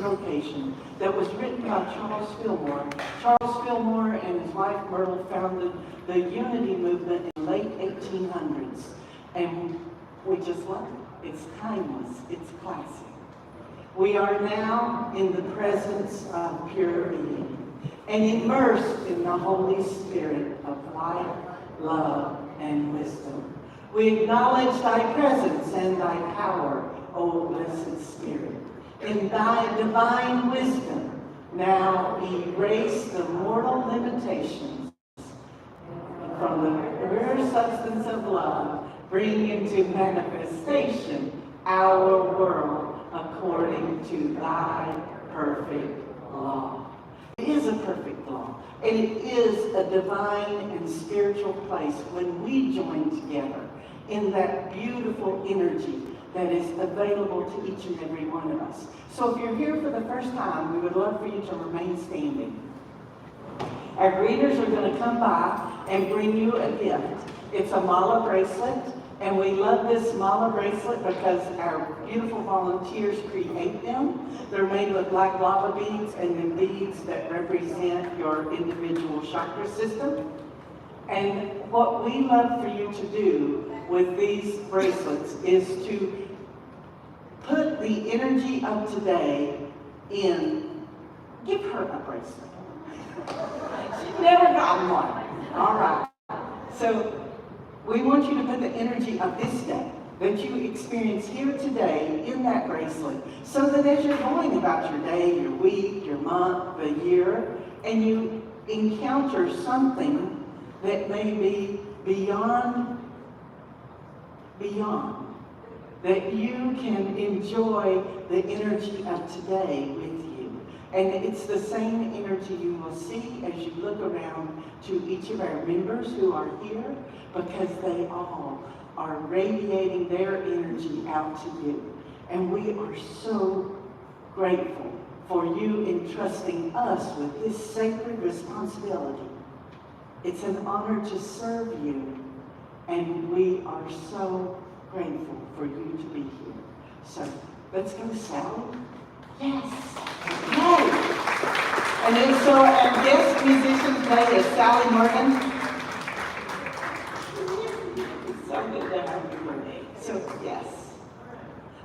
location that was written by Charles Fillmore. Charles Fillmore and his wife Myrtle founded the Unity movement in the late 1800s. And we just love it. It's timeless. It's classic. We are now in the presence of pure being and immersed in the Holy Spirit of light, love, and wisdom. We acknowledge thy presence and thy power, O blessed Spirit. In thy divine wisdom, now erase the mortal limitations from the pure substance of love, bring into manifestation our world according to thy perfect law. It is a perfect law, and it is a divine and spiritual place when we join together in that beautiful energy that is available to each and every one of us. So if you're here for the first time, we would love for you to remain standing. Our greeters are going to come by and bring you a gift. It's a mala bracelet, and we love this mala bracelet because our beautiful volunteers create them. They're made with black lava beads and then beads that represent your individual chakra system. And what we love for you to do with these bracelets is to put the energy of today in, give her a bracelet. She's never gotten one. All right. So we want you to put the energy of this day that you experience here today in that bracelet, so that as you're going about your day, your week, your month, the year, and you encounter something that may be beyond, that you can enjoy the energy of today with you. And it's the same energy you will see as you look around to each of our members who are here, because they all are radiating their energy out to you. And we are so grateful for you entrusting us with this sacred responsibility. It's an honor to serve you, and we are so grateful for you to be here. So let's go to Sally. Yes. Yay. And then so our guest musician today is Sally Morgan. It's so good to have you here. So yes.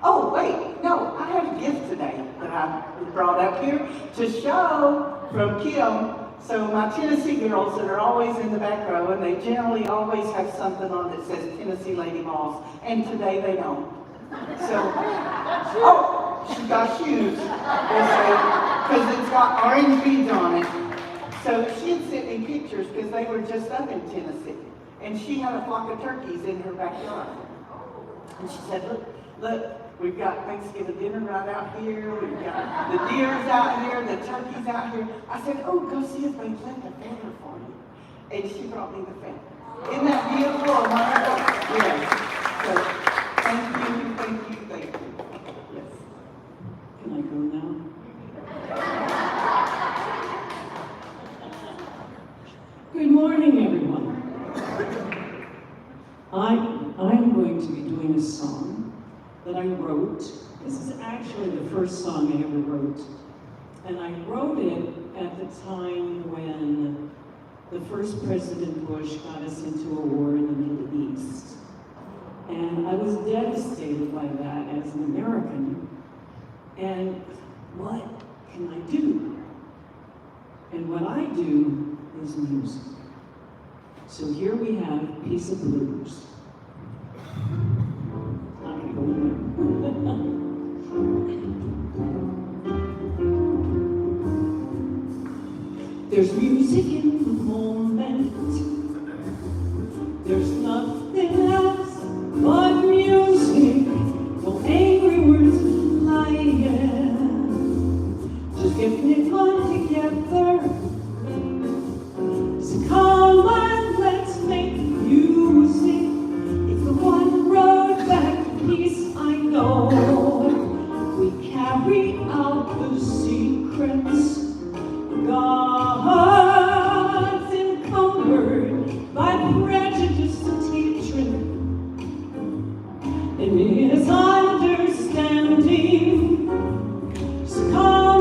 Oh wait, no, I have a gift today that I brought up here to show from Kim. So my Tennessee girls that are always in the back row, and they generally always have something on that says Tennessee Lady Boss, and today they don't. So, oh, she got shoes, because it's got orange beads on it. So she had sent me pictures because they were just up in Tennessee, and she had a flock of turkeys in her backyard. And she said, look, we've got Thanksgiving dinner right out here. We've got the deers out here, the turkeys out here. I said, oh, go see if they left a feather for you. And she brought me the feather. Isn't that beautiful and wonderful? Yes. So, thank you, thank you, thank you. Yes. Can I go now? Good morning, everyone. I'm going to be doing a song that I wrote. This is actually the first song I ever wrote. And I wrote it at the time when the first President Bush got us into a war in the Middle East. And I was devastated by that as an American. And what can I do? And what I do is music. So here we have Piece of Blues. There's music in the moment. There's nothing else but music. No angry words lying. Just getting it fun together. So come on, let's make music. It's the one road back to peace I know. We carry out the secrets God's encumbered by prejudice and hatred and misunderstanding. So come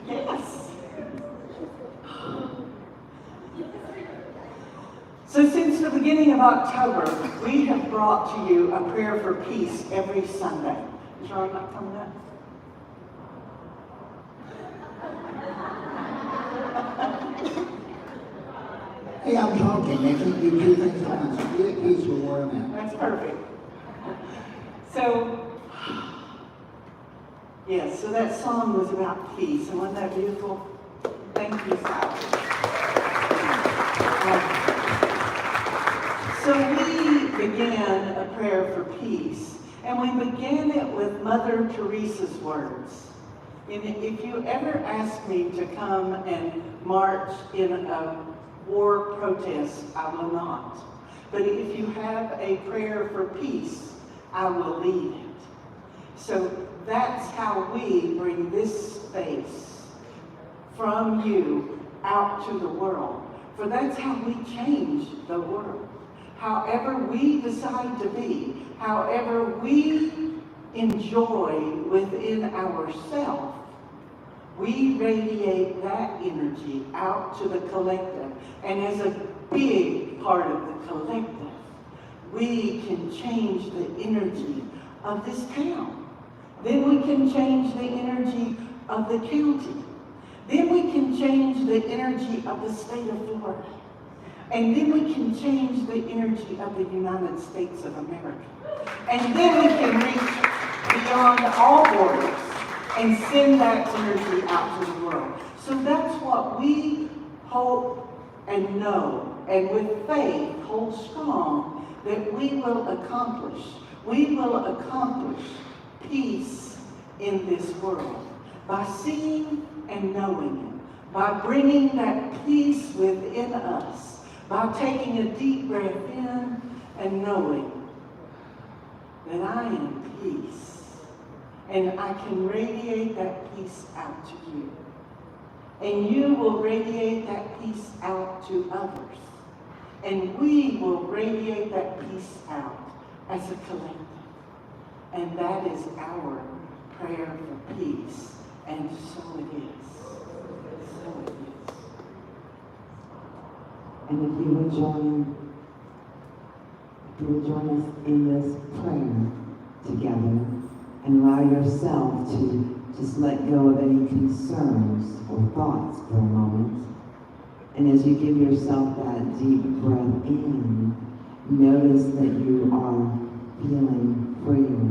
Yes. So since the beginning of October, we have brought to you a prayer for peace every Sunday. Is Ron not coming up? Hey, I'm talking. I can't do two things at once. Get at peace with where I'm at. That's perfect. So, yes, so that song was about peace. And wasn't that beautiful? Thank you, Sally. So we began a prayer for peace, and we began it with Mother Teresa's words. And if you ever ask me to come and march in a war protest, I will not. But if you have a prayer for peace, I will lead it. So that's how we bring this space from you out to the world. For that's how we change the world. However we decide to be, however we enjoy within ourselves, we radiate that energy out to the collective. And as a big part of the collective, we can change the energy of this town. Then we can change the energy of the county. Then we can change the energy of the state of Florida. And then we can change the energy of the United States of America. And then we can reach beyond all borders and send that energy out to the world. So that's what we hope and know, and with faith hold strong, that we will accomplish. We will accomplish peace in this world by seeing and knowing it, by bringing that peace within us, by taking a deep breath in and knowing that I am peace. And I can radiate that peace out to you. And you will radiate that peace out to others. And we will radiate that peace out as a collective. And that is our prayer for peace. And so it is. So it is. And if you would join us in this prayer together, and allow yourself to just let go of any concerns or thoughts for a moment. And as you give yourself that deep breath in, notice that you are feeling freer.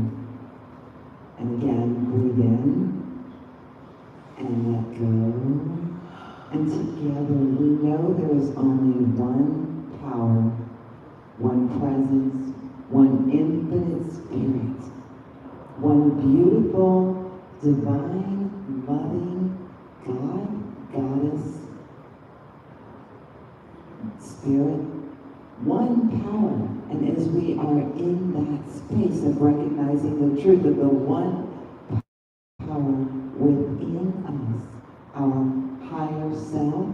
And again, breathe in and let go. And together we know there is only one power, one presence, one infinite spirit, one beautiful, divine, loving God, Goddess, Spirit, one power. And as we are in that space of recognizing the truth of the one power within us, our higher self,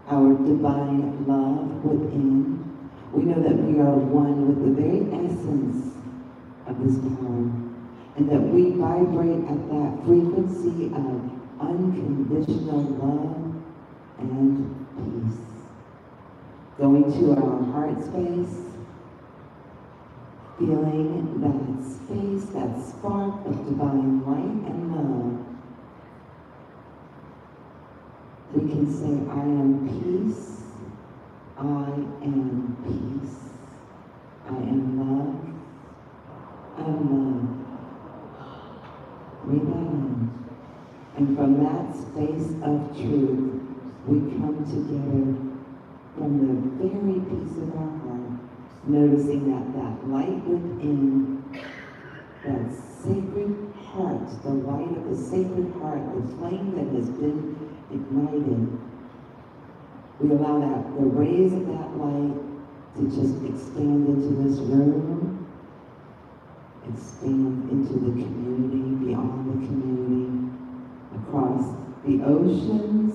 our divine love within, we know that we are one with the very essence of this power. And that we vibrate at that frequency of unconditional love and peace. Going to our heart space, feeling that space, that spark of divine light and love. We can say, I am peace, I am peace, I am love, I am love. Breathe that in. And from that space of truth, we come together from the very peace of our heart, noticing that light within, that sacred heart, the light of the sacred heart, the flame that has been ignited. We allow the rays of that light to just expand into this room, expand into the community, beyond the community, across the oceans,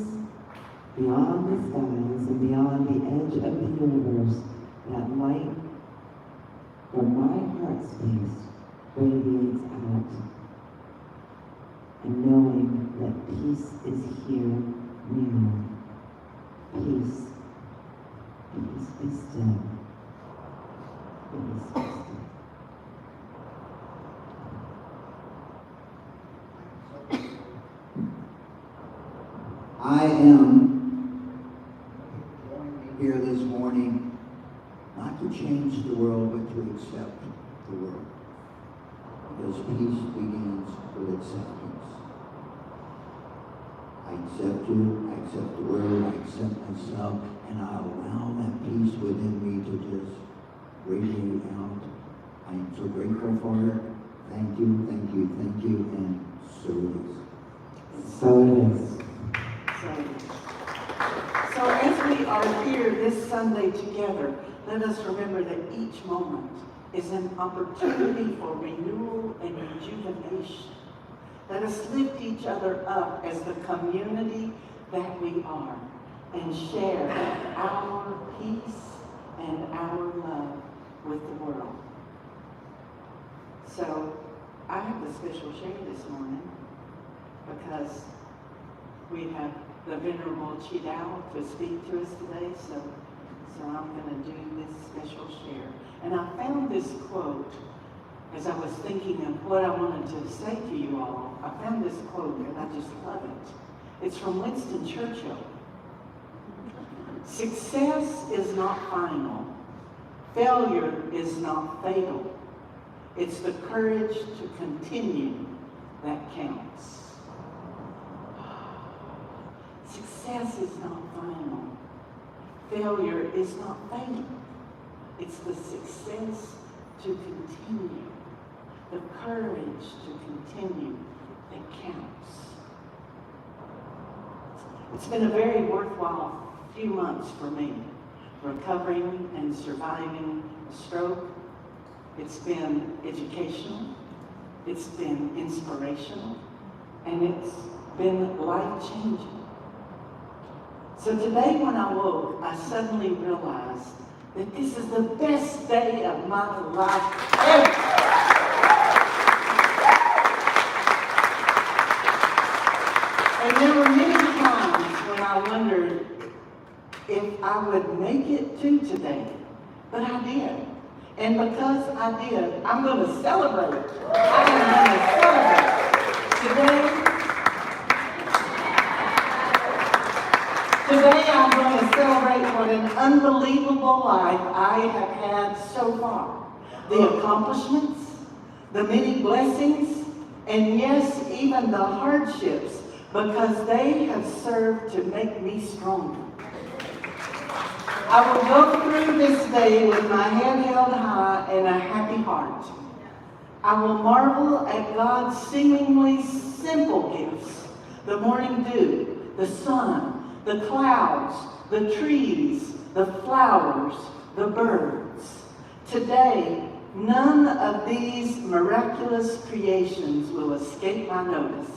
beyond the skies, and beyond the edge of the universe. That light from my heart space radiates out. And knowing that Peace is here near. Peace. Peace be still. Peace be still. I am here this morning not to change the world, but to accept the world. Because peace begins with acceptance. I accept you, I accept the world, I accept myself, and I allow that peace within me to just radiate out. I am so grateful for it. Thank you, thank you, thank you, and so it is. So it is. So as we are here this Sunday together, let us remember that each moment is an opportunity for renewal and rejuvenation. Let us lift each other up as the community that we are and share our peace and our love with the world. So I have a special share this morning because we have the Venerable Chidao to speak to us today, so I'm going to do this special share. And I found this quote as I was thinking of what I wanted to say to you all. I found this quote and I just love it. It's from Winston Churchill. Success is not final. Failure is not fatal. It's the courage to continue that counts. Success is not final. Failure is not fatal. It's the success to continue, the courage to continue that counts. It's been a very worthwhile few months for me, recovering and surviving a stroke. It's been educational, it's been inspirational, and it's been life-changing. So today when I woke, I suddenly realized that this is the best day of my life ever. And there were many times when I wondered if I would make it to today, but I did. And because I did, I'm going to celebrate. I am going to celebrate. Today I'm going to celebrate what an unbelievable life I have had so far. The accomplishments, the many blessings, and yes, even the hardships, because they have served to make me stronger. I will go through this day with my head held high and a happy heart. I will marvel at God's seemingly simple gifts, the morning dew, the sun, the clouds, the trees, the flowers, the birds. Today, none of these miraculous creations will escape my notice.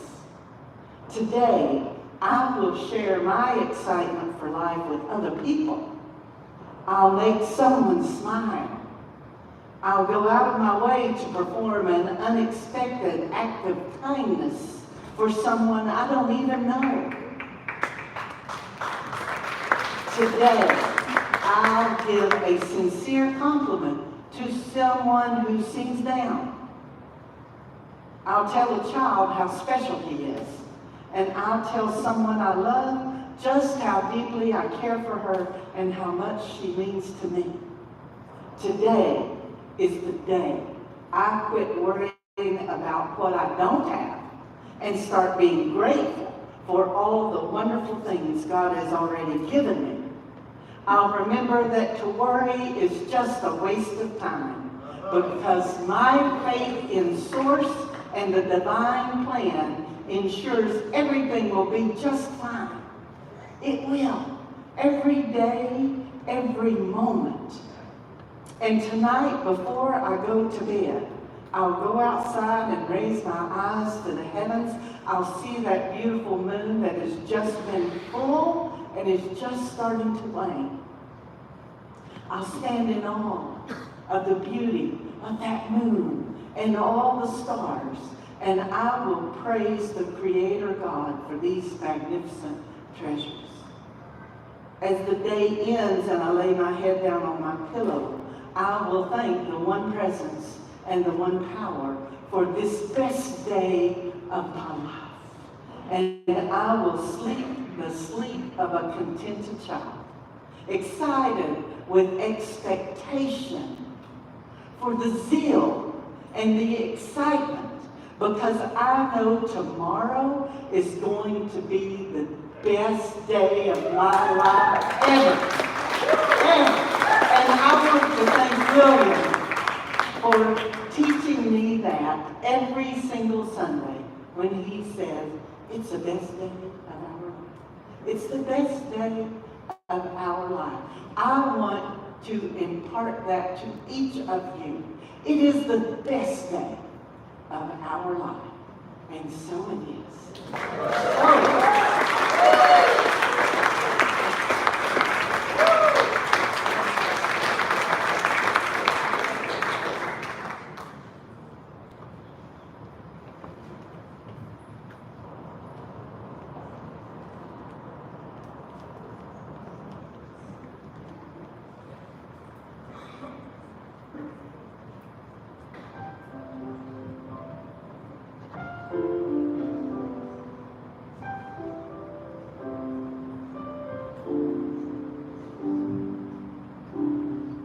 Today, I will share my excitement for life with other people. I'll make someone smile. I'll go out of my way to perform an unexpected act of kindness for someone I don't even know. Today, I'll give a sincere compliment to someone who seems down. I'll tell a child how special he is, and I'll tell someone I love just how deeply I care for her and how much she means to me. Today is the day I quit worrying about what I don't have and start being grateful for all the wonderful things God has already given me. I'll remember that to worry is just a waste of time because my faith in Source and the divine plan ensures everything will be just fine. It will. Every day, every moment. And tonight, before I go to bed, I'll go outside and raise my eyes to the heavens. I'll see that beautiful moon that has just been full and is just starting to wane. I'll stand in awe of the beauty of that moon and all the stars And I will praise the Creator God for these magnificent treasures. As the day ends and I lay my head down on my pillow, I will thank the one presence and the one power for this best day of my life. And I will sleep the sleep of a contented child, excited with expectation for the zeal and the excitement, because I know tomorrow is going to be the best day of my life ever. And I want to thank William for teaching me that every single Sunday when he says, it's the best day of our life. It's the best day of our life. I want to impart that to each of you. It is the best day of our life. And so it is.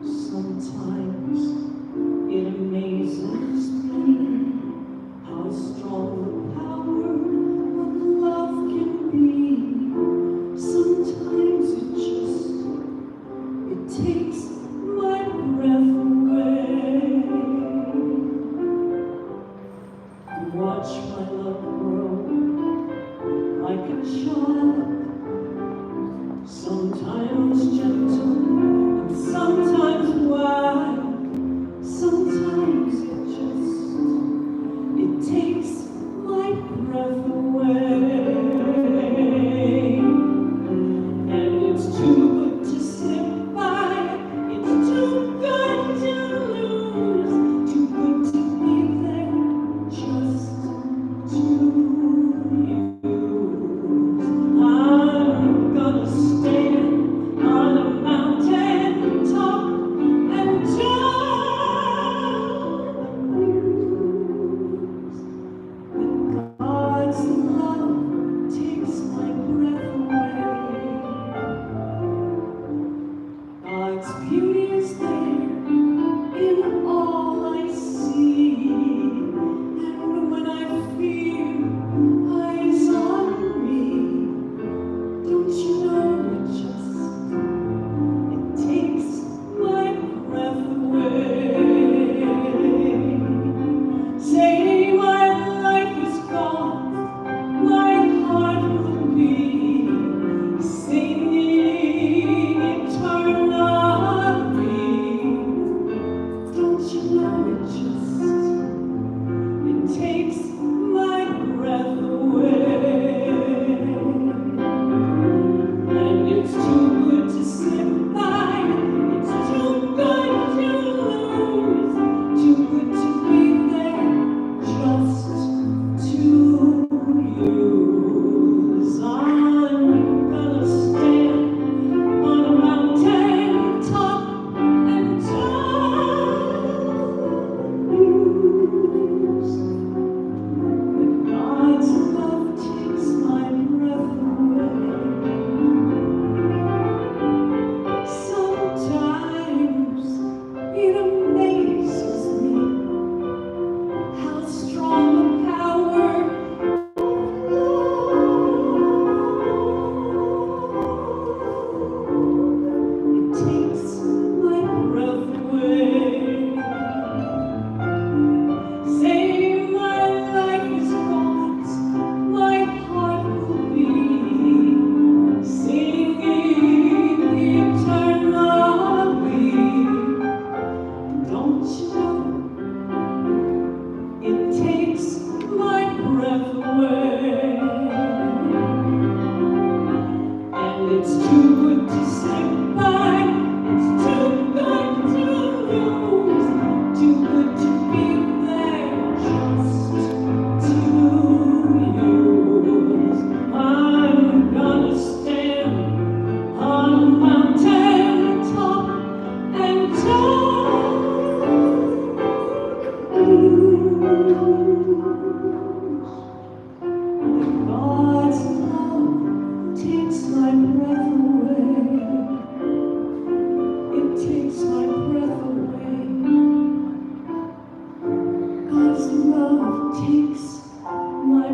Sometimes it amazes me how strong the power of love can be. Sometimes it takes my breath away. Watch my love grow like a child, sometimes gentle. Sometimes wild, sometimes it takes my breath away. And it's too good to slip by, it's too good to lose, too good to be there, just to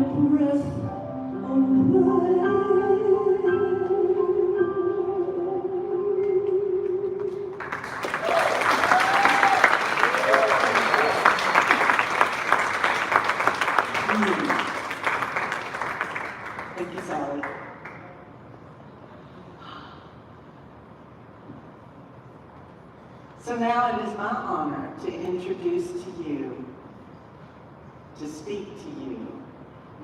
breath away. Thank you, Sally. So now it is my honor to introduce to you, to speak to you,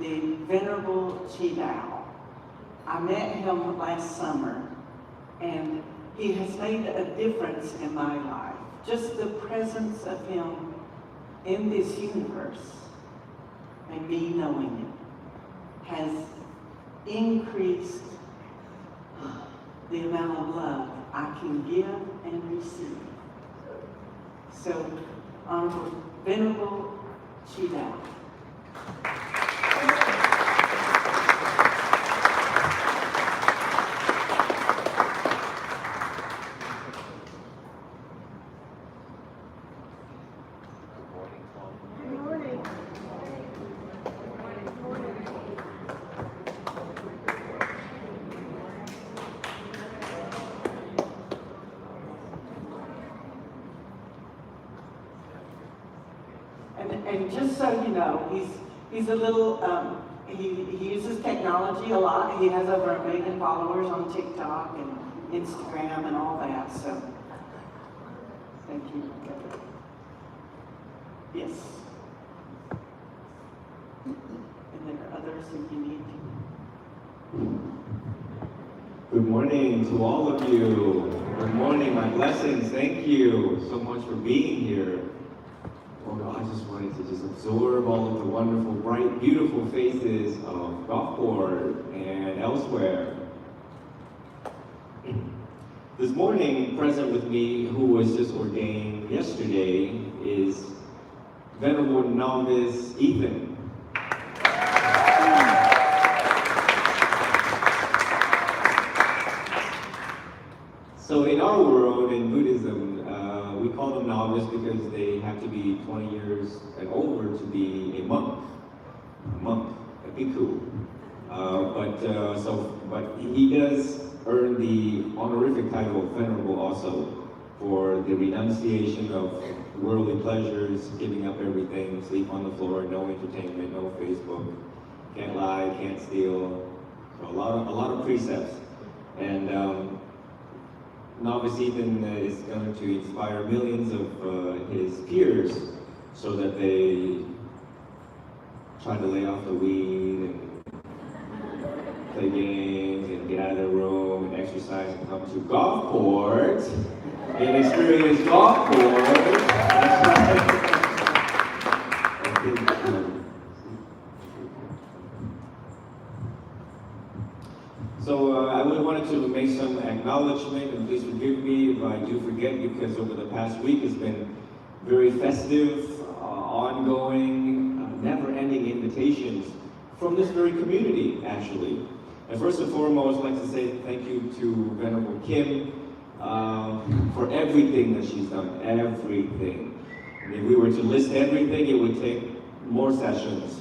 the Venerable Chidao. I met him last summer, and he has made a difference in my life. Just the presence of him in this universe and me knowing it has increased the amount of love I can give and receive. So, Honorable Venerable Chidao. And just so you know, he's a little, he uses technology a lot. He has over 1 million followers on TikTok and Instagram and all that, so thank you. Yes. And there are others if you need to. Good morning to all of you. Good morning, my blessings. Thank you so much for being here. Well, I just wanted to just absorb all of the wonderful, bright, beautiful faces of Gulfport and elsewhere. This morning, present with me, who was just ordained yesterday, is Venerable Novice Ethan. So in our world, in Buddhism, we call them novice because they have to be 20 years and over to be a monk, a bhikkhu. But he does earn the honorific title of venerable also for the renunciation of worldly pleasures, giving up everything, sleep on the floor, no entertainment, no Facebook, can't lie, can't steal. So a lot of precepts. And Novice Ethan is going to inspire millions of his peers so that they try to lay off the weed and play games and get out of their room and exercise and come to Gulfport and experience Gulfport. So I really wanted to make some acknowledgement, and please forgive me if I do forget, because over the past week it's been very festive, ongoing, never-ending invitations from this very community, actually. And first and foremost, I'd like to say thank you to Venerable Kim for everything that she's done, everything. And if we were to list everything, it would take more sessions.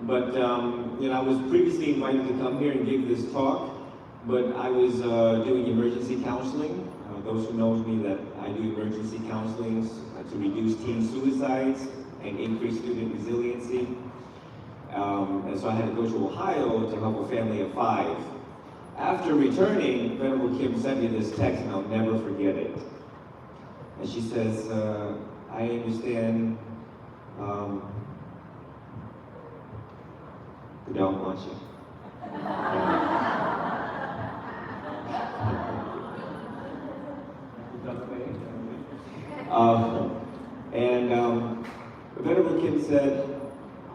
But I was previously invited to come here and give this talk, but I was doing emergency counseling. Those who know me, that I do emergency counseling to reduce teen suicides and increase student resiliency. And so I had to go to Ohio to help a family of 5. After returning, Venerable Kim sent me this text, and I'll never forget it. And she says, I understand who don't want you. Venerable Kim said,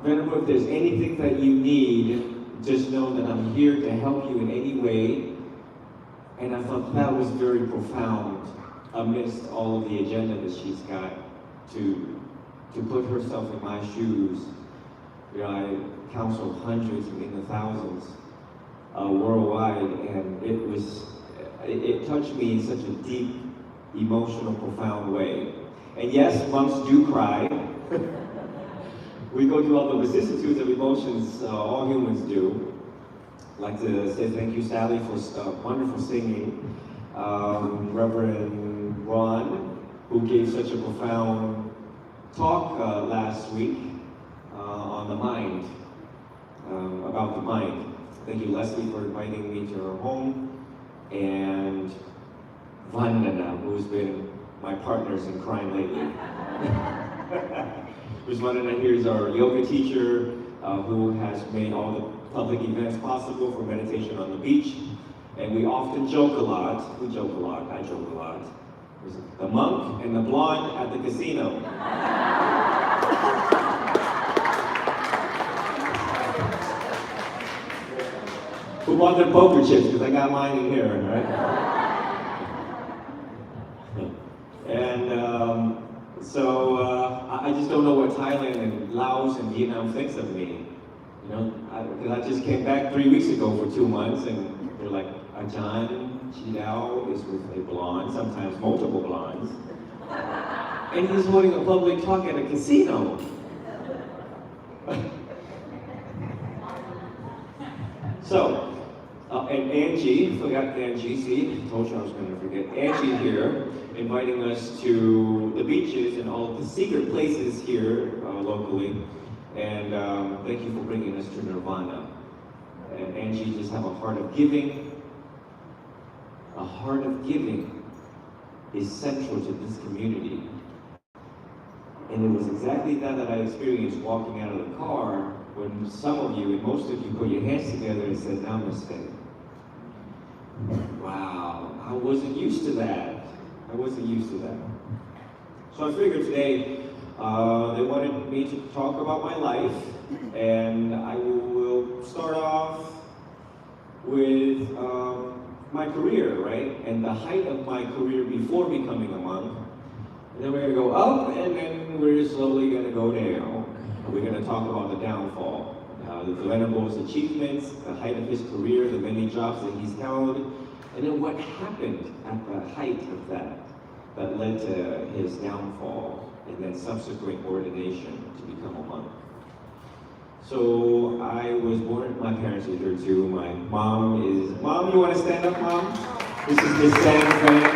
Venerable, if there's anything that you need, just know that I'm here to help you in any way. And I thought that was very profound amidst all of the agenda that she's got to put herself in my shoes. I counsel hundreds and in the thousands worldwide, and it touched me in such a deep, emotional, profound way. And yes, monks do cry, we go through all the vicissitudes of emotions all humans do. I'd like to say thank you, Sally, for wonderful singing. Reverend Ron, who gave such a profound talk last week on the mind, about the mind. Thank you, Leslie, for inviting me to her home, and Vandana, who's been my partners in crime lately. Ms. Vandana here is our yoga teacher who has made all the public events possible for meditation on the beach. And we often joke a lot. We joke a lot. I joke a lot. There's the monk and the blonde at the casino. Who bought their poker chips? Because I got mine in here, right? And so I just don't know what Thailand and Laos and Vietnam thinks of me. You know, because I just came back 3 weeks ago for 2 months, and they're like, Ajahn Chidao is with a blonde, sometimes multiple blondes, and he's holding a public talk at a casino. So, and Angie, forgot Angie, see, told you I was going to forget. Angie here, inviting us to the beaches and all of the secret places here locally. And thank you for bringing us to Nirvana. And Angie just have a heart of giving. A heart of giving is central to this community. And it was exactly that I experienced walking out of the car when some of you, and most of you, put your hands together and said, Namaste. Wow, I wasn't used to that. I wasn't used to that. So I figured today, they wanted me to talk about my life, and I will start off with my career, right? And the height of my career before becoming a monk. And then we're gonna go up, and then we're slowly gonna go down. And we're gonna talk about the downfall. The Venerable's achievements, the height of his career, the many jobs that he's held, and then what happened at the height of that led to his downfall, and then subsequent ordination to become a monk. So I was born, my parents are here too. My mom, you want to stand up, Mom? This is Miss Sam Fan.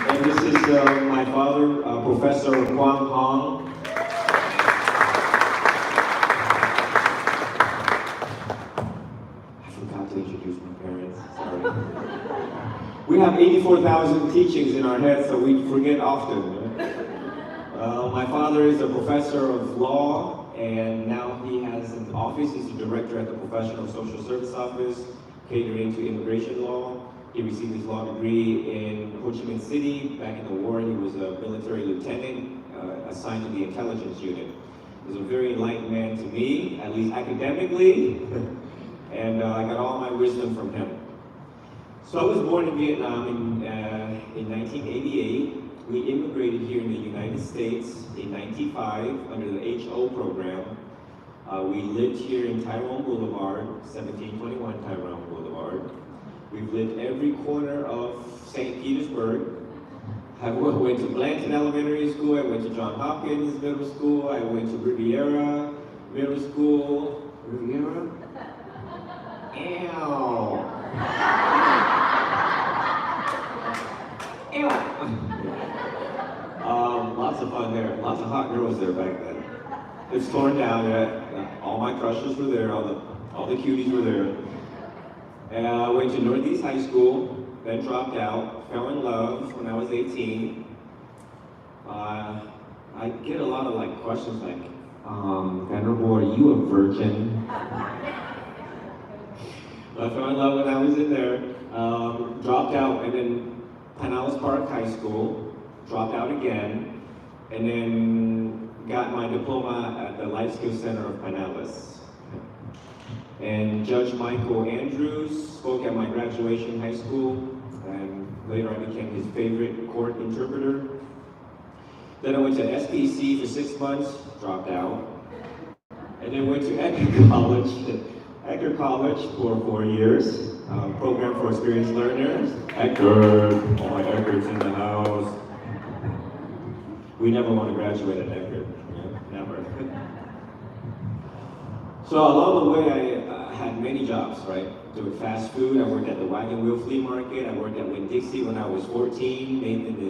And this is my father, Professor Quang Hong. I forgot to introduce my parents, sorry. We have 84,000 teachings in our heads, so we forget often. Right? My father is a professor of law, and now he has an office. He's the director at the Professional Social Service Office, catering to immigration law. He received his law degree in Ho Chi Minh City. Back in the war, he was a military lieutenant assigned to the intelligence unit. He was a very enlightened man to me, at least academically, and I got all my wisdom from him. So I was born in Vietnam in 1988. We immigrated here in the United States in 95 under the HO program. We lived here in Tyrone Boulevard, 1721 Tyrone Boulevard. We've lived every corner of St. Petersburg. I went to Blanton Elementary School, I went to Johns Hopkins Middle School, I went to Riviera Middle School. Riviera? Ew. Lots of fun there. Lots of hot girls there back then. It's torn down yet. All my crushes were there. All the cuties were there. And I went to Northeast High School, then dropped out. Fell in love when I was 18. I get a lot of questions like, Venerable, are you a virgin? I fell in love when I was in there. Dropped out, and then Pinellas Park High School. Dropped out again. And then got my diploma at the Life Skills Center of Pinellas. And Judge Michael Andrews spoke at my graduation in high school, and later I became his favorite court interpreter. Then I went to SPC for 6 months, dropped out. And then went to Edgar College for 4 years, program for experienced learners. Edgar, all my Edgar's in the house. We never want to graduate at Eckerd, never. So along the way, I had many jobs, right? Doing fast food. I worked at the Wagon Wheel Flea Market. I worked at Winn-Dixie when I was 14. Ethan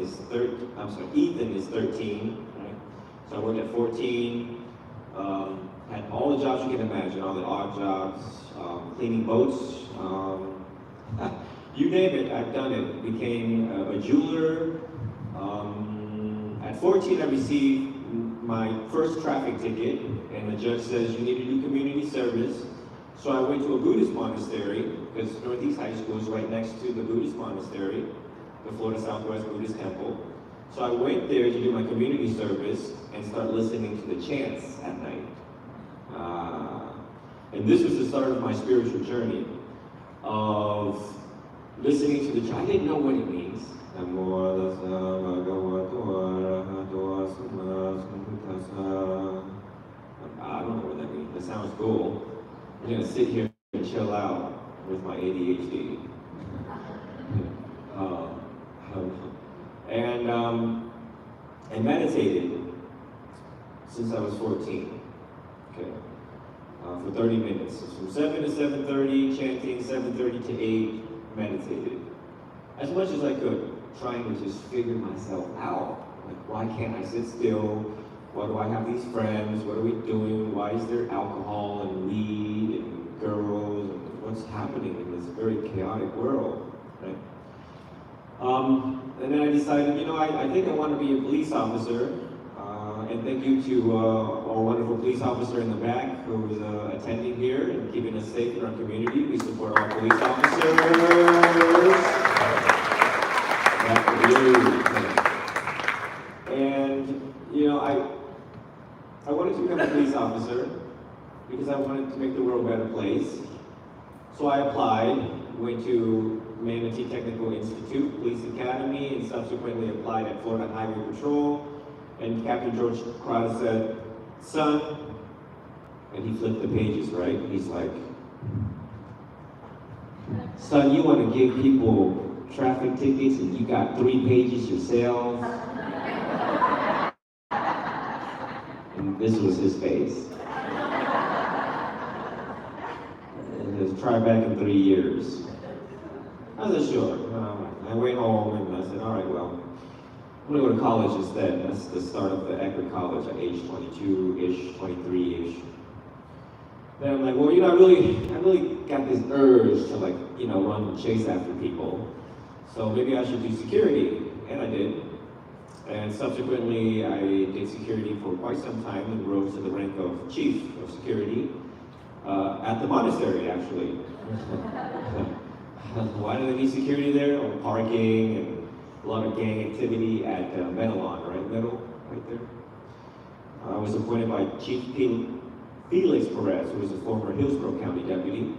is 13, right? So I worked at 14. Had all the jobs you can imagine, all the odd jobs, cleaning boats. You name it, I've done it. Became a jeweler. At 14, I received my first traffic ticket, and the judge says, you need to do community service. So I went to a Buddhist monastery, because Northeast High School is right next to the Buddhist monastery, the Florida Southwest Buddhist Temple. So I went there to do my community service and start listening to the chants at night. And this was the start of my spiritual journey, of listening to the chants. I didn't know what it means. I don't know what that means. That sounds cool. I'm gonna sit here and chill out with my ADHD. And meditated since I was 14. Okay, for 30 minutes. So from 7 to 7:30, chanting, 7:30 to 8, meditated. As much as I could, trying to just figure myself out. Like, why can't I sit still? Why do I have these friends? What are we doing? Why is there alcohol and weed and girls? And what's happening in this very chaotic world, right? And then I decided, I think I want to be a police officer. And thank you to our wonderful police officer in the back who is attending here and keeping us safe in our community. We support our police officers. And, I wanted to become a police officer because I wanted to make the world a better place. So I applied, went to Manatee Technical Institute Police Academy, and subsequently applied at Florida Highway Patrol. And Captain George Crowder said, son, and he flipped the pages, right? He's like, son, you want to give people traffic tickets and you got 3 pages yourself? And this was his face. And it was try back in 3 years. I said, sure. I went home and I said, all right, well, I'm gonna go to college instead. That's the start of the Eckerd College at age 22-ish, 23-ish. Then I'm like, well, I really got this urge to run and chase after people. So maybe I should do security, and I did. And subsequently, I did security for quite some time and rose to the rank of chief of security at the monastery, actually. Why do they need security there? Oh, parking and a lot of gang activity at Menelon, right? Right there. I was appointed by Chief Felix Perez, who was a former Hillsborough County deputy.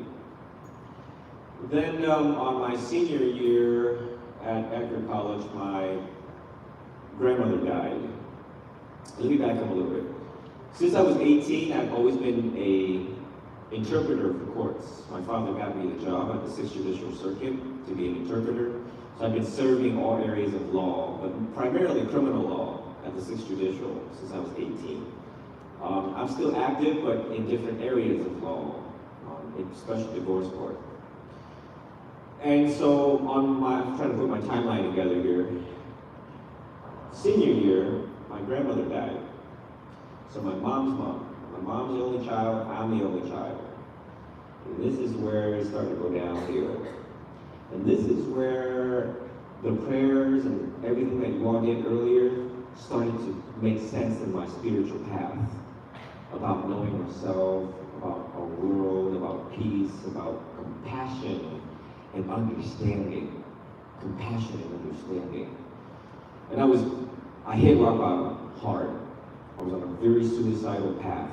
Then on my senior year at Eckerd College, my grandmother died. Let me back up a little bit. Since I was 18, I've always been an interpreter for courts. My father got me the job at the 6th Judicial Circuit to be an interpreter. So I've been serving all areas of law, but primarily criminal law at the 6th Judicial since I was 18. I'm still active, but in different areas of law, especially divorce court. And so I'm trying to put my timeline together here. Senior year, my grandmother died. So my mom's the only child, I'm the only child. And this is where it started to go downhill. And this is where the prayers and everything that you all did earlier started to make sense in my spiritual path. About knowing yourself, about our world, about peace, about compassion and understanding. Compassion and understanding. And I hit rock bottom hard. I was on a very suicidal path.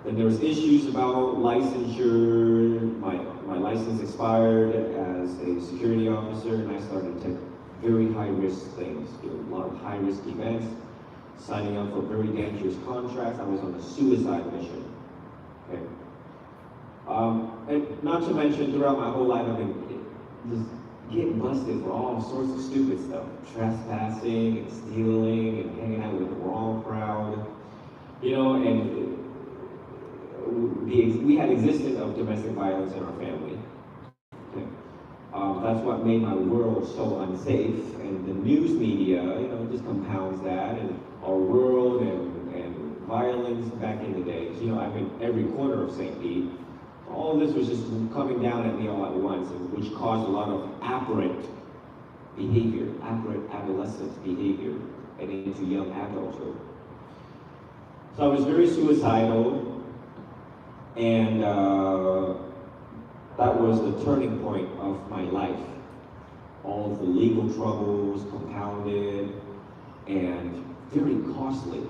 Then there was issues about licensure. My license expired as a security officer, and I started to take very high-risk things, doing a lot of high-risk events, signing up for very dangerous contracts. I was on a suicide mission. Okay. And not to mention, throughout my whole life, I've been just getting busted for all sorts of stupid stuff. Trespassing and stealing and hanging out with the wrong crowd. You know, and we had existence of domestic violence in our family. Okay. That's what made my world so unsafe, and the news media, you know, just compounds that, and our world and violence back in the days. You know, I'm in every corner of St. Pete. All this was just coming down at me all at once, which caused a lot of aberrant behavior, aberrant adolescent behavior, and into young adulthood. So I was very suicidal, and that was the turning point of my life. All of the legal troubles compounded, and very costly,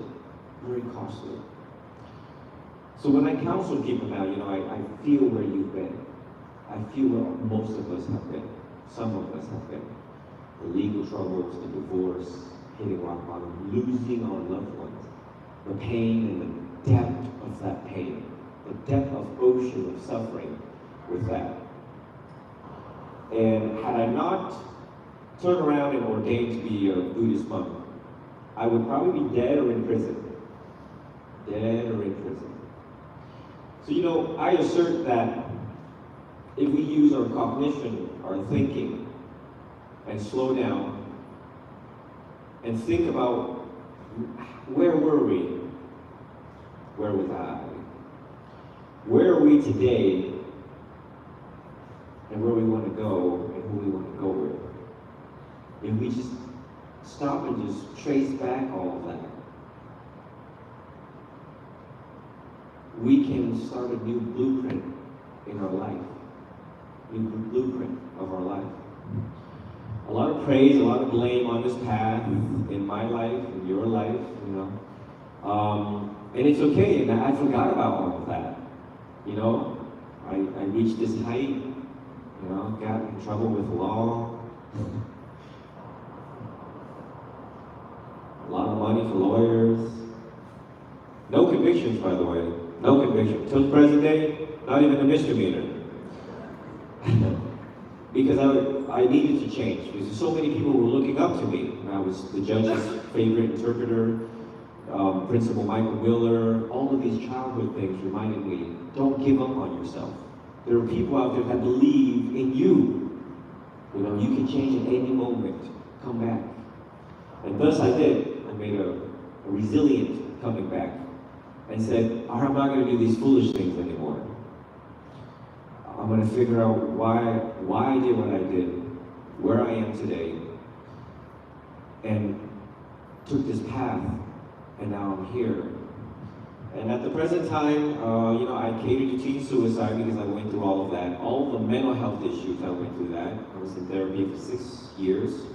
very costly. So when I counsel people now, you know, I feel where you've been. I feel where most of us have been. Some of us have been. The legal troubles, the divorce, hitting rock bottom, losing our loved ones, the pain and the depth of that pain, the depth of ocean of suffering with that. And had I not turned around and ordained to be a Buddhist monk, I would probably be dead or in prison. Dead or in prison. So, you know, I assert that if we use our cognition, our thinking, and slow down, and think about where were we? Where was I? Where are we today? And where we want to go, and who we want to go with. If we just stop and just trace back all of that, we can start a new blueprint in our life. New blueprint of our life. A lot of praise, a lot of blame on this path in my life, in your life, you know. And it's okay, and I forgot about all of that. You know, I reached this height, you know, got in trouble with the law. A lot of money for lawyers. No convictions, by the way. No conviction. Till present day, not even a misdemeanor. Because I needed to change. Because so many people were looking up to me. I was the judge's favorite interpreter, Principal Michael Miller. All of these childhood things reminded me, don't give up on yourself. There are people out there that believe in you. You know, you can change at any moment. Come back. And thus I did. I made a resilient coming back. And said, I'm not going to do these foolish things anymore. I'm going to figure out why I did what I did, where I am today, and took this path, and now I'm here. And at the present time, you know, I cater to teen suicide because I went through all of that. All the mental health issues, I went through that. I was in therapy for 6 years.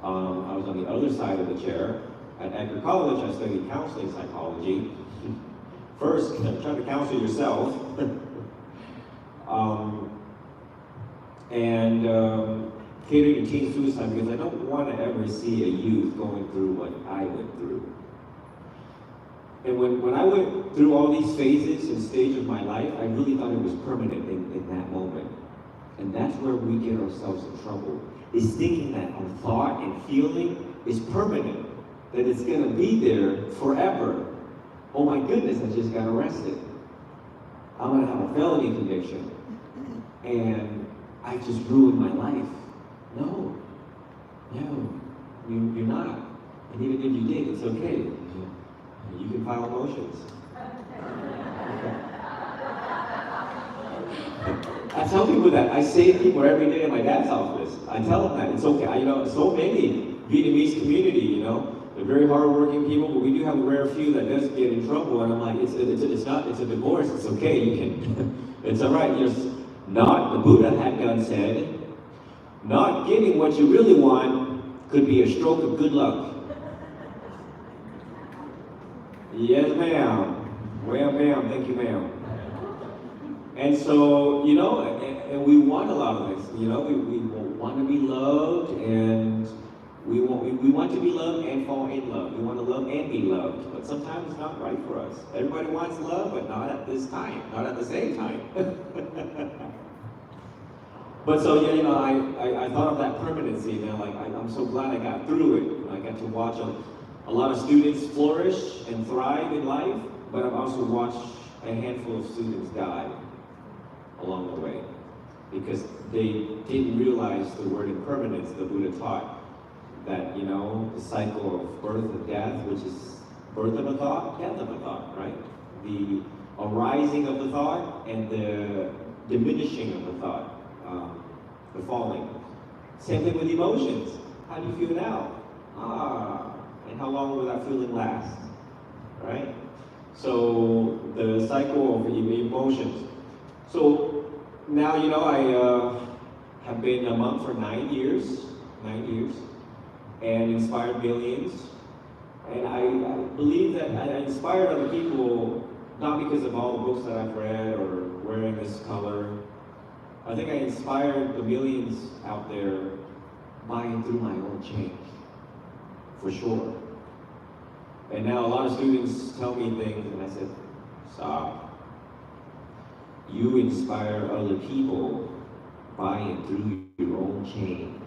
I was on the other side of the chair. At Edgar College, I studied counseling psychology. First, try to counsel yourself. Cater to teen suicide because I don't want to ever see a youth going through what I went through. And when I went through all these phases and stages of my life, I really thought it was permanent in that moment. And that's where we get ourselves in trouble, is thinking that our thought and feeling is permanent, that it's going to be there forever. Oh my goodness, I just got arrested. I'm going to have a felony conviction. And I just ruined my life. No, you're not. And even if you did, it's okay. You can file motions. I tell people that. I say to people every day in my dad's office. I tell them that. It's okay. You know, so many Vietnamese community, you know, they're very hardworking people, but we do have a rare few that does get in trouble. And I'm like, it's a divorce. It's okay. You can. It's all right. Not, the Buddha had done said, not getting what you really want could be a stroke of good luck. Yes, ma'am. Well, ma'am. Thank you, ma'am. And so, you know, and we want a lot of this. You know, we want to be loved, and we want to be loved and fall in love. We want to love and be loved, but sometimes it's not right for us. Everybody wants love, but not at this time, not at the same time. But so, yeah, you know, I thought of that permanency, you know, like, I'm so glad I got through it. I got to watch a lot of students flourish and thrive in life, but I've also watched a handful of students die along the way because they didn't realize the word impermanence the Buddha taught. That, you know, the cycle of birth and death, which is birth of a thought, death of a thought, right? The arising of the thought and the diminishing of the thought, the falling. Same thing with emotions. How do you feel now? And how long will that feeling last, right? So the cycle of emotions. So now, you know, I have been a monk for 9 years, and inspired millions. And I believe that I inspired other people not because of all the books that I've read or wearing this color. I think I inspired the millions out there buying through my own change, for sure. And now a lot of students tell me things and I said, stop. You inspire other people buying through your own change.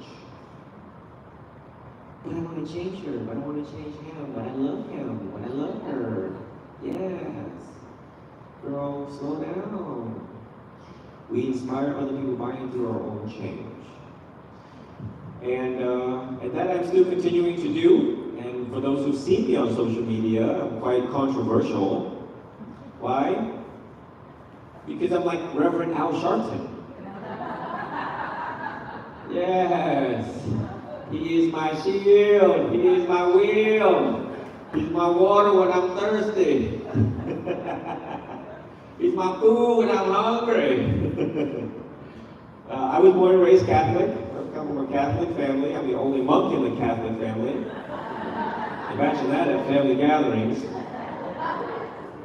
But I want to change her, but I want to change him, but I love him, but I love her. Yes. Girl, slow down. We inspire other people buying through our own change. And that I'm still continuing to do. And for those who've seen me on social media, I'm quite controversial. Why? Because I'm like Reverend Al Sharpton. Yes. He is my shield. He is my will. He's my water when I'm thirsty. He's my food when I'm hungry. I was born and raised Catholic. I come from a Catholic family. I'm the only monk in the Catholic family. Imagine that at family gatherings.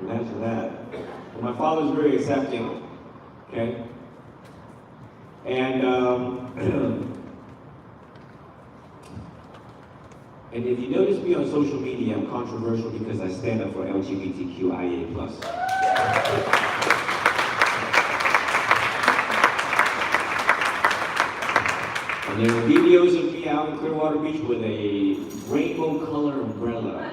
Imagine that. But my father's very accepting. Okay? And and if you notice me on social media, I'm controversial because I stand up for LGBTQIA+. And there are videos of me out in Clearwater Beach with a rainbow color umbrella.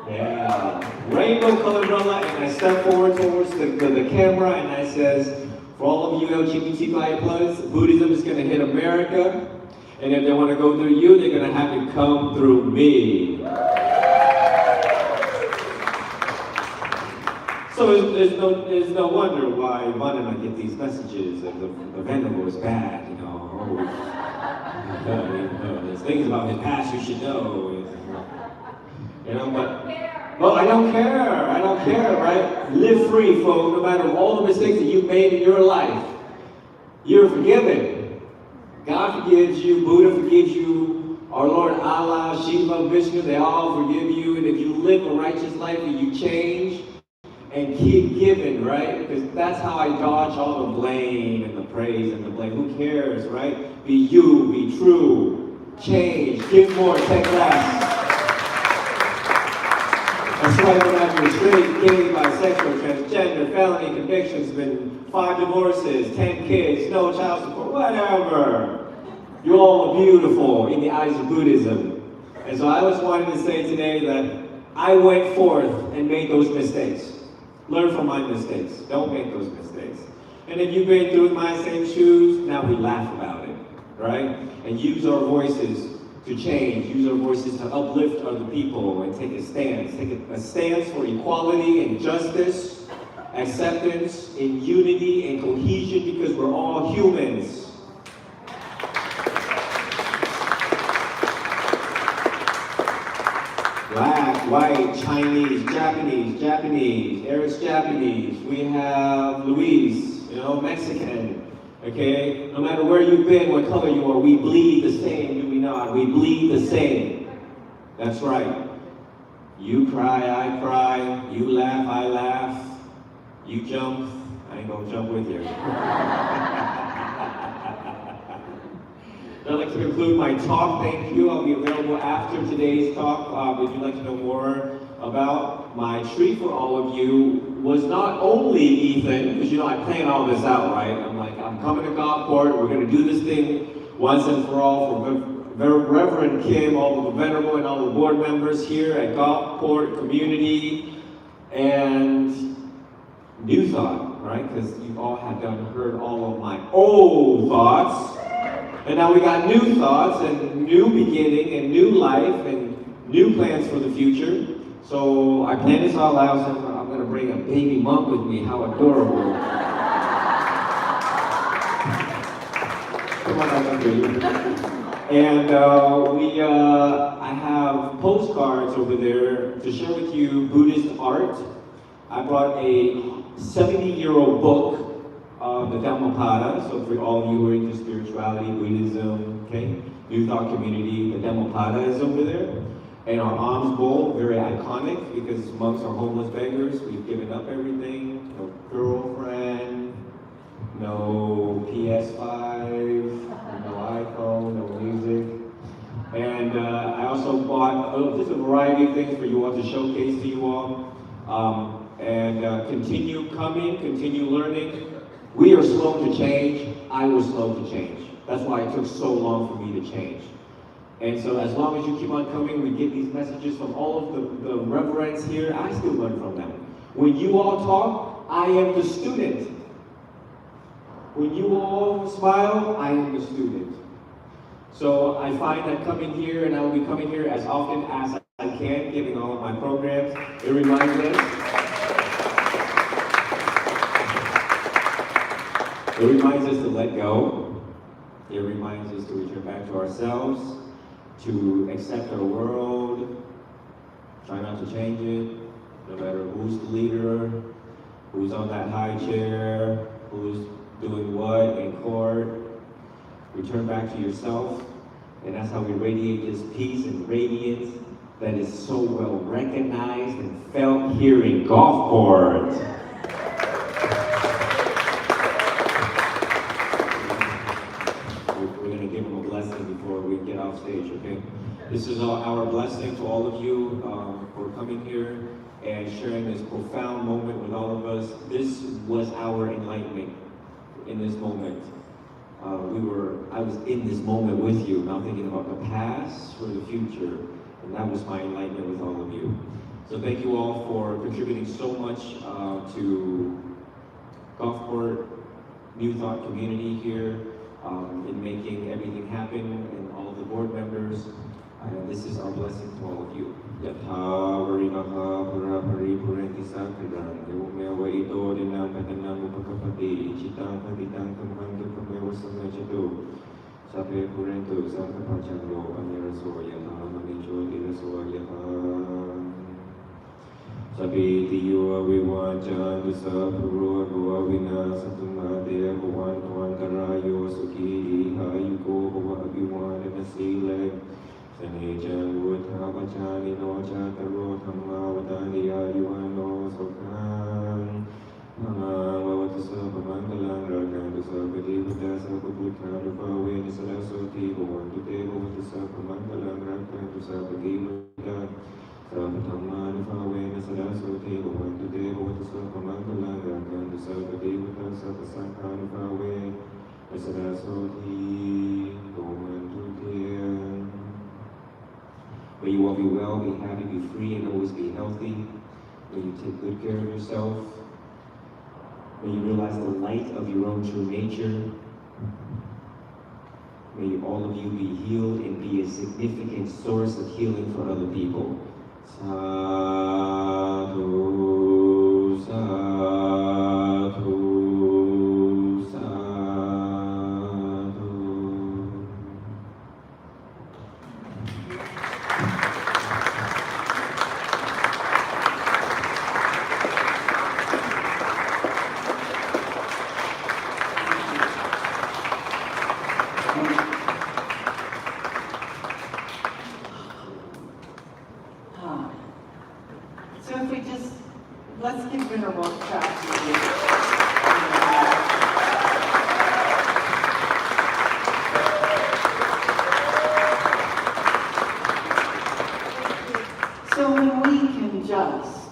Yeah, rainbow color umbrella, and I step forward towards the camera and I says, for all of you LGBTQIA+, Buddhism is going to hit America. And if they want to go through you, they're going to have to come through me. So there's no wonder why Yvonne and I get these messages that the venerable is bad, you know. There's things about his past you should know. You know, but well, I don't care, right? Live free, folks, no matter all the mistakes that you've made in your life. You're forgiven. God forgives you, Buddha forgives you, our Lord Allah, Shiva, Vishnu, they all forgive you. And if you live a righteous life and you change and keep giving, right? Because that's how I dodge all the blame and the praise and the blame. Who cares, right? Be you, be true, change, give more, take less. That's why no matter you're straight, gay, bisexual, transgender, felony convictions, been 5 divorces, 10 kids, no child support, whatever. You're all beautiful in the eyes of Buddhism. And so I just wanted to say today that I went forth and made those mistakes. Learn from my mistakes. Don't make those mistakes. And if you've been through my same shoes, now we laugh about it, right? And use our voices to change, use our voices to uplift other people and take a stance. Take a stance for equality and justice, acceptance and unity and cohesion because we're all humans. Black, white, Chinese, Japanese, Eric's Japanese. We have Luis, you know, Mexican. Okay? No matter where you've been, what color you are, we bleed the same, do we not? We bleed the same. That's right. You cry, I cry. You laugh, I laugh. You jump, I ain't gonna jump with you. I'd like to conclude my talk. Thank you. I'll be available after today's talk if you'd like to know more about my treat for all of you was not only Ethan, because I planned all this out, right? I'm like, I'm coming to Gulfport, we're gonna do this thing once and for all for Reverend Kim, all of the venerable and all the board members here at Gulfport community, and New Thought, right? Because you all have heard all of my old thoughts, and now we got new thoughts and new beginning and new life and new plans for the future. So I planned this all out, so I'm gonna bring a baby monk with me. How adorable. Come on, I can hear you. And I have postcards over there to share with you Buddhist art. I brought a 70-year-old book of the Dhammapada, so for all of you who are into spirituality, Buddhism, okay, New Thought community, the Dhammapada is over there. And our alms bowl, very iconic because monks are homeless beggars. We've given up everything. No girlfriend, no PS5, no iPhone, no music. And I also bought just a variety of things for you all to showcase to you all. Continue coming, continue learning. We are slow to change. I was slow to change. That's why it took so long for me to change. And so as long as you keep on coming, we get these messages from all of the reverends here. I still learn from them. When you all talk, I am the student. When you all smile, I am the student. So I find that coming here, and I will be coming here as often as I can, giving all of my programs. It reminds us to let go. It reminds us to return back to ourselves, to accept our world, try not to change it, no matter who's the leader, who's on that high chair, who's doing what in court. Return back to yourself, and that's how we radiate this peace and radiance that is so well recognized and felt here in Gulfport. We're going to give them a blessing before we get off stage, okay? This is our blessing to all of you for coming here and sharing this profound moment with all of us. This was our enlightenment in this moment. I was in this moment with you, now thinking about the past for the future, and that was my enlightenment with all of you. So thank you all for contributing so much to Gulfport New Thought community here, in making everything happen, and all of the board members. This is our blessing to all of you. Yatha varinaha purapari purenti sakadam devumewa ito dinam patanam upakapati chitang paditang kamhangga kamewa samajado sape purento sakapachanglo aniraso yatha manicho diraso yatha sape tiyo avivanchan dusa puro aguwa vinasatumade aguwan tuantarayo sukhi hayuko bhava aviwana nasilag Sanejan Vudha Vachani No Chataro Dhamma Vadani Ayuano Sokhan Dhamma Vavatasa Pamangalang Rakantasa Padivadasa Paputra Rupawe Nisarasoti Bhavantu Te Bhavatasa Pamangalang Rakantasa Padivadasa Dhamma Rupawe Nisarasoti Bhavantu Te Bhavatasa Pamangalang Rakantasa Padivadasa Pasakha Rupawe Nisarasoti Bhavantu Te. May you all be well, be happy, be free, and always be healthy. May you take good care of yourself. May you realize the light of your own true nature. May all of you be healed and be a significant source of healing for other people. Sadhu, sadhu, sadhu. So if we just, let's give Venerable a clap. So when we can just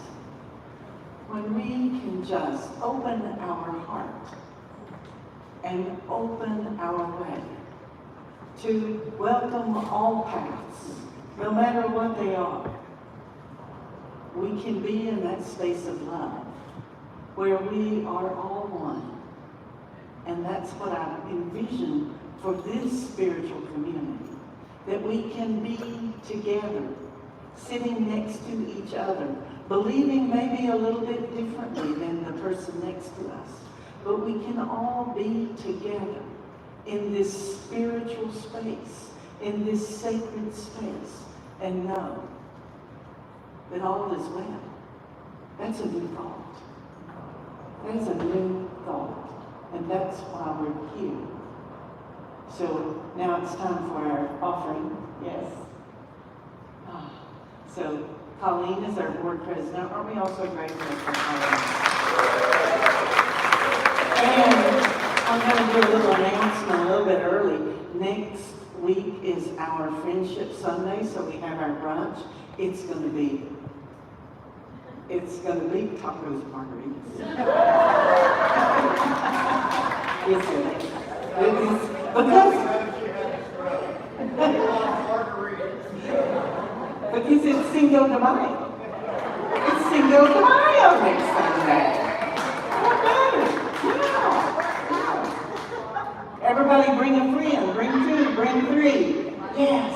when we can just open our heart and open our way to welcome all paths, no matter what they are. We can be in that space of love where we are all one. And that's what I envision for this spiritual community, that we can be together, sitting next to each other, believing maybe a little bit differently than the person next to us, but we can all be together in this spiritual space, in this sacred space, and know that all is well. That's a new thought. That is a new thought. And that's why we're here. So now it's time for our offering. Yes. So Colleen is our board president. Aren't we also grateful for Colleen? And I'm going to do a little announcement a little bit early. Next week is our Friendship Sunday, so we have our brunch. It's going to be tacos margaritas. Yes, sir. Because it's Cinco de Mayo. It's Cinco de Mayo next Sunday. What matters? Yeah. Everybody bring a friend, bring two, bring three. Yes.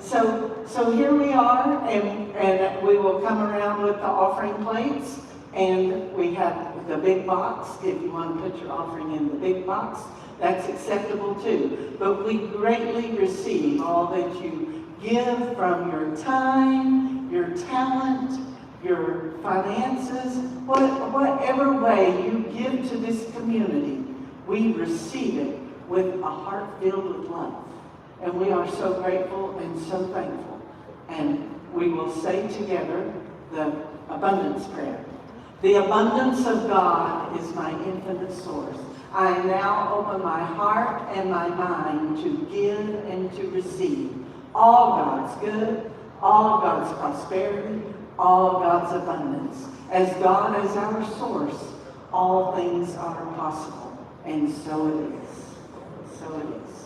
So here we are, and we will come around with the offering plates, and we have the big box. If you want to put your offering in the big box, that's acceptable too. But we greatly receive all that you give from your time, your talent, your finances, whatever way you give to this community, we receive it with a heart filled with love. And we are so grateful and so thankful. And we will say together the abundance prayer. The abundance of God is my infinite source. I now open my heart and my mind to give and to receive all God's good, all God's prosperity, all God's abundance. As God is our source, all things are possible. And so it is. So it is.